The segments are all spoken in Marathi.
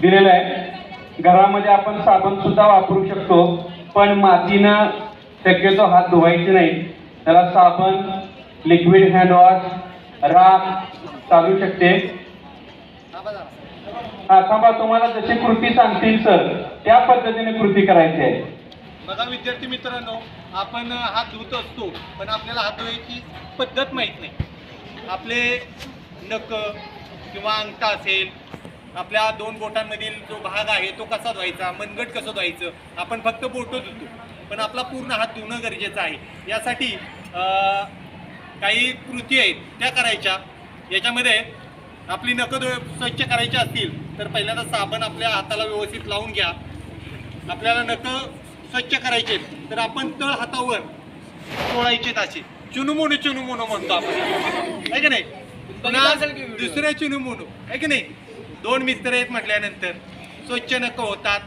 दिलेलं आहे। घरामध्ये आपण साबण सुद्धा वापरू शकतो, पण मातीनं शक्यतो हात धुवायचे नाही। त्याला साबण, लिक्विड हँड वॉश, राख चालू शकते। हा थांबा, तुम्हाला जशी कृती सांगतील सर त्या पद्धतीने कृती करायची आहे। बघा विद्यार्थी मित्रांनो, आपण हात धुत असतो पण आपल्याला हात धुवायची पद्धत माहीत नाही। आपले नख किंवा अंगठा असेल, आपल्या दोन बोटांमधील जो भाग आहे तो कसा धुवायचा, मनगट कसं धुवायचं, आपण फक्त बोटं धुतो पण आपला पूर्ण हात धुणं गरजेचं आहे। यासाठी काही कृती आहेत त्या करायच्या। याच्यामध्ये आपली नख स्वच्छ करायची असतील तर पहिल्यांदा साबण आपल्या हाताला व्यवस्थित लावून घ्या। आपल्याला नख स्वच्छ करायचे तर आपण तळ हातावर चोळायचे, असे चुनुमुनो म्हणतो आपण, आहे की नाही। पुन्हा दुसऱ्या चुनुमुनो, आहे की नाही। दोन मित्र आहेत म्हटल्यानंतर स्वच्छ नख होतात,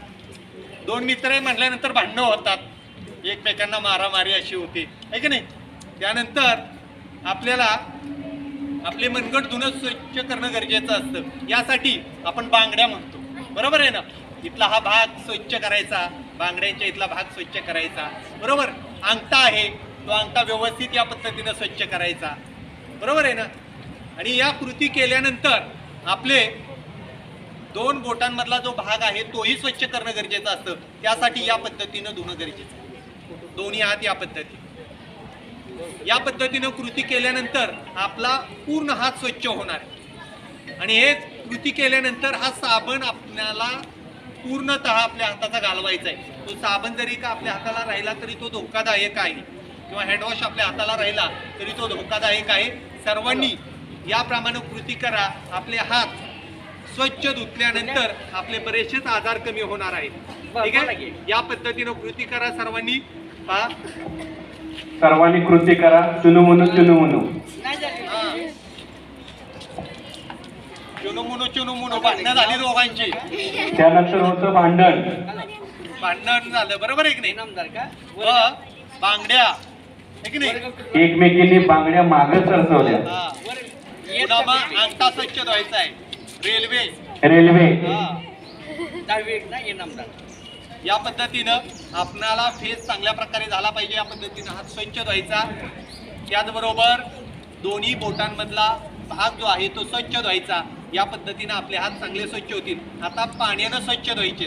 दोन मित्र आहेत म्हटल्यानंतर भांडणं होतात, एकमेकांना मारामारी अशी होते, आहे की नाही। त्यानंतर आपल्याला आपले मनगट धुणं स्वच्छ करणं गरजेचं असतं। यासाठी आपण बांगड्या म्हणतो, बरोबर आहे ना। इथला हा भाग स्वच्छ करायचा, बांगड्यांच्या इथला भाग स्वच्छ करायचा, बरोबर। अंगठा आहे तो अंगठा व्यवस्थित या पद्धतीनं स्वच्छ करायचा, बरोबर आहे ना। आणि या कृती केल्यानंतर आपले दोन बोटांमधला जो भाग आहे तोही स्वच्छ करणं गरजेचं असतं। त्यासाठी या पद्धतीनं धुणं गरजेचं आहे, दोन्ही हात या पद्धतीने। या पद्धतीनं कृती केल्यानंतर आपला पूर्ण हात स्वच्छ होणार आहे। आणि हे कृती केल्यानंतर हा साबण आपल्याला पूर्णतः आपल्या हाताचा घालवायचा आहे। तो साबण जरी का आपल्या हाताला राहिला तरी तो धोकादायक आहे, किंवा हँडवॉश आपल्या हाताला राहिला तरी तो धोकादायक आहे। सर्वांनी याप्रमाणे कृती करा। आपले हात स्वच्छ धुतल्यानंतर आपले बरेचसेच आजार कमी होणार आहेत, ठीक आहे। या पद्धतीनं कृती करा सर्वांनी, पहा सर्वांनी कृती करा। चुनुमुनु चुनुमुनु, चुनुमुनो भांडणं झाली दोघांची, त्यानंतर होतं भांडण झालं, बरोबर आहे की नाही। बांगड्या, आहे की नाही, एकमेकींनी बांगड्या मागे सरसवल्या। पुन्हा मग अंगठा स्वच्छ धुवायचा आहे। रेल्वे या पद्धतीनं आपणाला फेस चांगल्या प्रकारे झाला पाहिजे, या पद्धतीनं हात स्वच्छ धुवायचा। त्याचबरोबर दोन्ही बोटांमधला भाग जो आहे तो स्वच्छ धुवायचा। या पद्धतीनं आपले हात चांगले स्वच्छ होतील। आता पाण्यानं स्वच्छ धुवायचे,